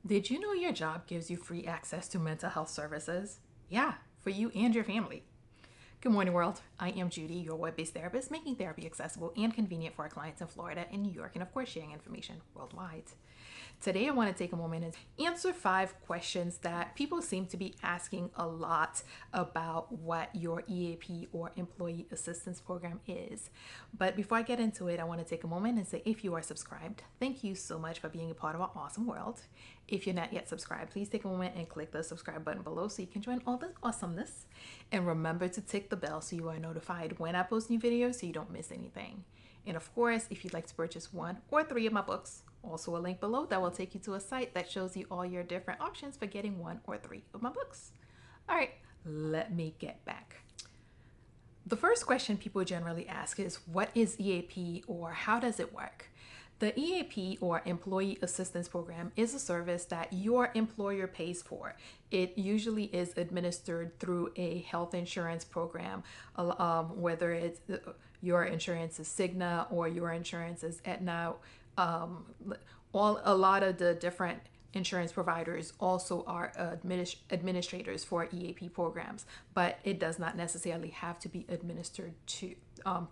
Did you know your job gives you free access to mental health services? Yeah, for you and your family. Good morning, world. I am Judy, your web based therapist, making therapy accessible and convenient for our clients in Florida and New York, and of course, sharing information worldwide. Today, I want to take a moment and answer 5 questions that people seem to be asking a lot about what your EAP or Employee Assistance Program is. But before I get into it, I want to take a moment and say if you are subscribed, thank you so much for being a part of our awesome world. If you're not yet subscribed, please take a moment and click the subscribe button below so you can join all this awesomeness. And remember to tick the bell so you are notified when I post new videos so you don't miss anything. And of course, if you'd like to purchase 1 or 3 of my books, also a link below that will take you to a site that shows you all your different options for getting 1 or 3 of my books. All right, let me get back. The first question people generally ask is, what is EAP or how does it work? The EAP or Employee Assistance Program is a service that your employer pays for. It usually is administered through a health insurance program, whether it's your insurance is Cigna or your insurance is Aetna. A lot of the different insurance providers also are administrators for EAP programs, but it does not necessarily have to be administered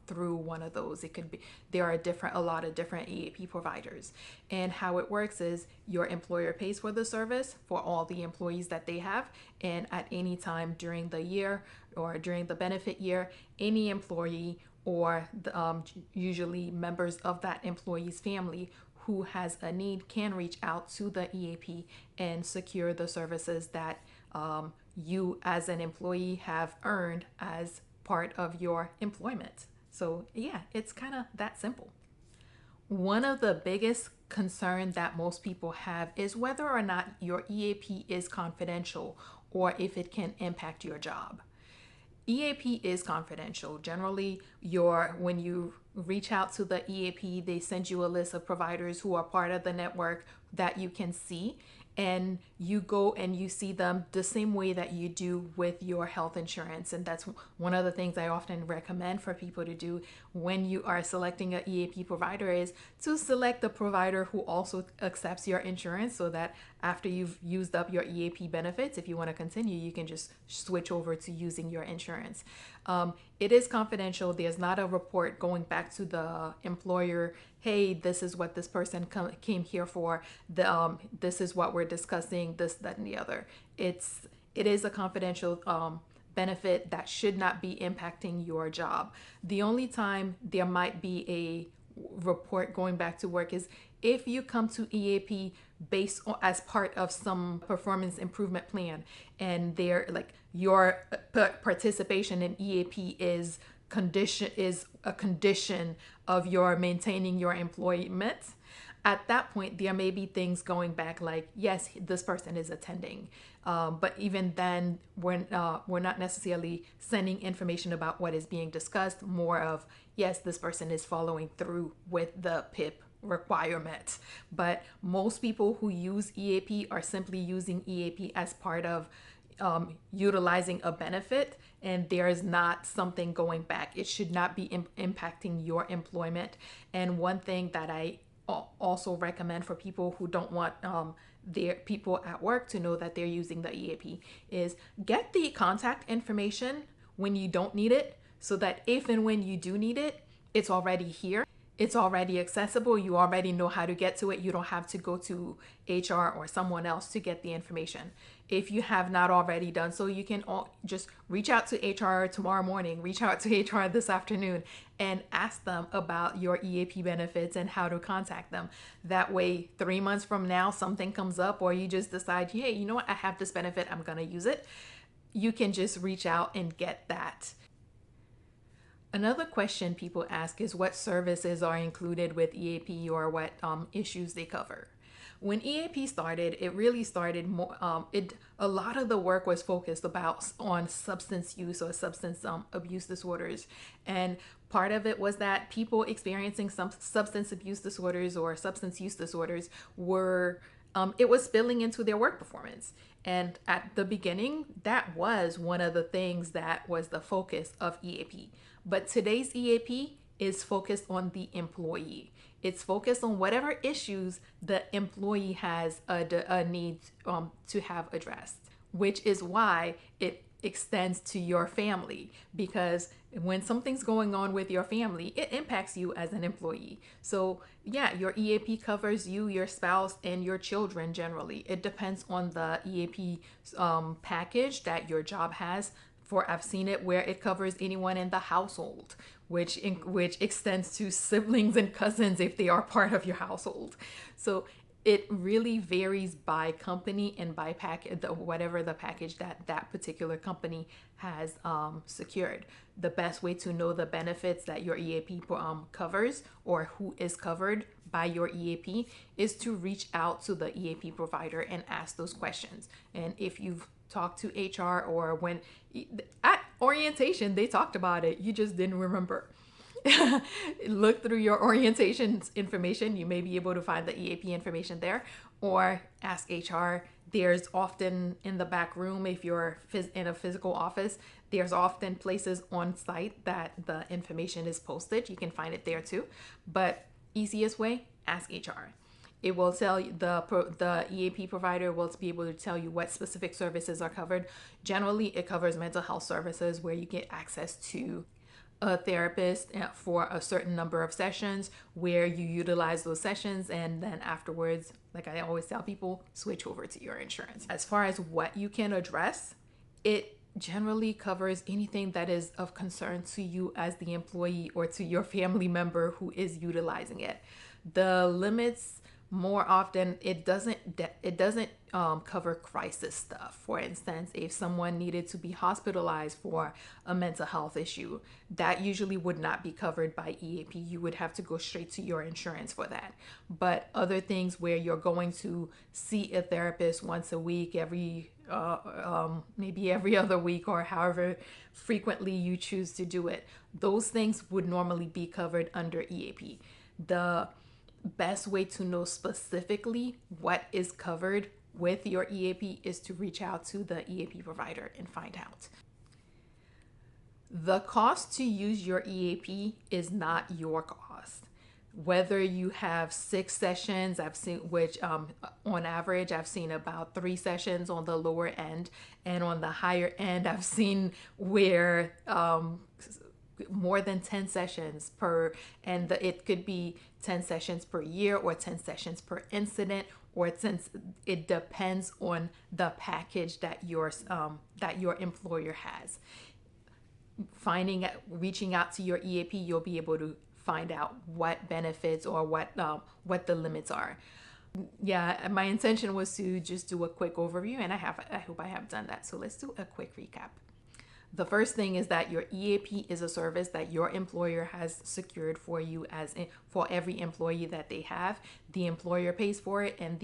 through one of those. It could be there are a lot of different EAP providers, and how it works is your employer pays for the service for all the employees that they have, and at any time during the year or during the benefit year, any employee or usually members of that employee's family who has a need can reach out to the EAP and secure the services that you as an employee have earned as part of your employment. So yeah, it's kind of that simple. One of the biggest concerns that most people have is whether or not your EAP is confidential or if it can impact your job. EAP is confidential. Generally, when you reach out to the EAP, they send you a list of providers who are part of the network that you can see, and you go and you see them the same way that you do with your health insurance. And that's one of the things I often recommend for people to do when you are selecting an EAP provider is to select the provider who also accepts your insurance, so that after you've used up your EAP benefits, if you want to continue, you can just switch over to using your insurance. It is confidential. There's not a report going back to the employer, hey, this is what this person came here for. This is what we're discussing, this, that, and the other. It is a confidential benefit that should not be impacting your job. The only time there might be a report going back to work is if you come to EAP based on, as part of some performance improvement plan, and they're like your participation in EAP is a condition of your maintaining your employment. At that point, there may be things going back like, yes, this person is attending. But even then, we're not necessarily sending information about what is being discussed, more of, yes, this person is following through with the PIP requirement. But most people who use EAP are simply using EAP as part of utilizing a benefit, and there's not something going back. It should not be impacting your employment. And one thing that I also recommend for people who don't want their people at work to know that they're using the EAP is get the contact information when you don't need it, so that if and when you do need it, it's already here. It's already accessible. You already know how to get to it. You don't have to go to HR or someone else to get the information. If you have not already done so, you can just reach out to HR tomorrow morning, reach out to HR this afternoon, and ask them about your EAP benefits and how to contact them. That way, 3 months from now, something comes up, or you just decide, hey, you know what, I have this benefit, I'm going to use it. You can just reach out and get that. Another question people ask is what services are included with EAP, or what issues they cover. When EAP started, it really started more. A lot of the work was focused on substance use or substance abuse disorders, and part of it was that people experiencing some substance abuse disorders or substance use disorders were it was spilling into their work performance. And at the beginning, that was one of the things that was the focus of EAP. But today's EAP is focused on the employee. It's focused on whatever issues the employee has a need to have addressed, which is why it extends to your family, because when something's going on with your family, it impacts you as an employee. So yeah, your EAP covers you, your spouse, and your children generally. It depends on the EAP package that your job has. For I've seen it where it covers anyone in the household, which extends to siblings and cousins if they are part of your household. So it really varies by company and by package, whatever the package that particular company has secured. The best way to know the benefits that your EAP covers, or who is covered by your EAP, is to reach out to the EAP provider and ask those questions. And if you've talked to HR, or when at orientation they talked about it, you just didn't remember. Look through your orientation information. You may be able to find the EAP information there, or ask HR. There's often in the back room, if you're in a physical office, there's often places on site that the information is posted. You can find it there too. But easiest way, ask HR. It will tell you, the EAP provider will be able to tell you what specific services are covered. Generally, it covers mental health services where you get access to a therapist for a certain number of sessions, where you utilize those sessions, and then afterwards, like I always tell people, switch over to your insurance. As far as what you can address, it generally covers anything that is of concern to you as the employee or to your family member who is utilizing it. The limits, more often, it doesn't cover crisis stuff. For instance, if someone needed to be hospitalized for a mental health issue, that usually would not be covered by EAP. You would have to go straight to your insurance for that. But other things where you're going to see a therapist once a week, maybe every other week, or however frequently you choose to do it, those things would normally be covered under EAP. The best way to know specifically what is covered with your EAP is to reach out to the EAP provider and find out. The cost to use your EAP is not your cost. Whether you have 6 sessions, I've seen, which on average, I've seen about 3 sessions on the lower end, and on the higher end, I've seen where more than 10 sessions per, and it could be 10 sessions per year, or 10 sessions per incident, or since it depends on the package that your employer has. Reaching out to your EAP, you'll be able to find out what benefits or what the limits are. Yeah, my intention was to just do a quick overview, and I hope I have done that. So let's do a quick recap. The first thing is that your EAP is a service that your employer has secured for you, for every employee that they have. The employer pays for it, and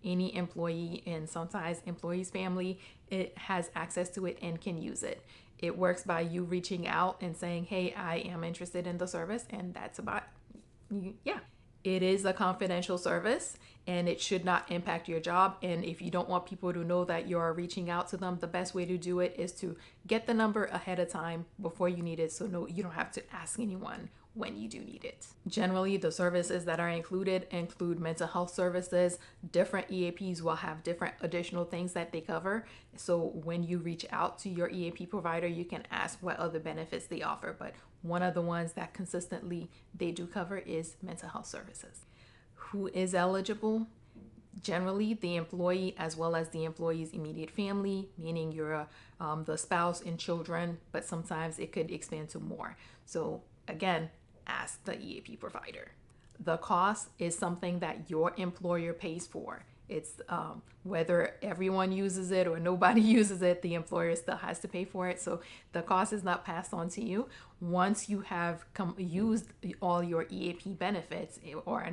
any employee, and sometimes employee's family, it has access to it and can use it. It works by you reaching out and saying, hey, I am interested in the service, and that's about, yeah. It is a confidential service, and it should not impact your job. And if you don't want people to know that you're reaching out to them, the best way to do it is to get the number ahead of time before you need it, so you don't have to ask anyone when you do need it. Generally, the services that are include mental health services. Different EAPs will have different additional things that they cover. So when you reach out to your EAP provider, you can ask what other benefits they offer. But one of the ones that consistently they do cover is mental health services. Who is eligible? Generally, the employee, as well as the employee's immediate family, meaning your the spouse and children, but sometimes it could expand to more. So again, ask the EAP provider. The cost is something that your employer pays for. It's whether everyone uses it or nobody uses it, the employer still has to pay for it. So the cost is not passed on to you. Once you have used all your EAP benefits, or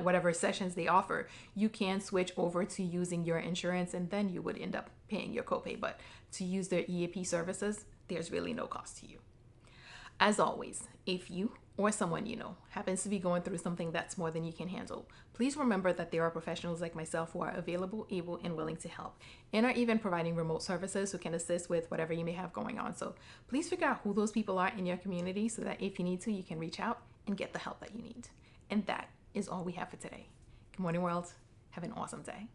whatever sessions they offer, you can switch over to using your insurance, and then you would end up paying your copay. But to use their EAP services, there's really no cost to you. As always, if you or someone you know happens to be going through something that's more than you can handle, please remember that there are professionals like myself who are available, able, and willing to help, and are even providing remote services who can assist with whatever you may have going on. So please figure out who those people are in your community so that if you need to, you can reach out and get the help that you need. And that is all we have for today. Good morning, world. Have an awesome day.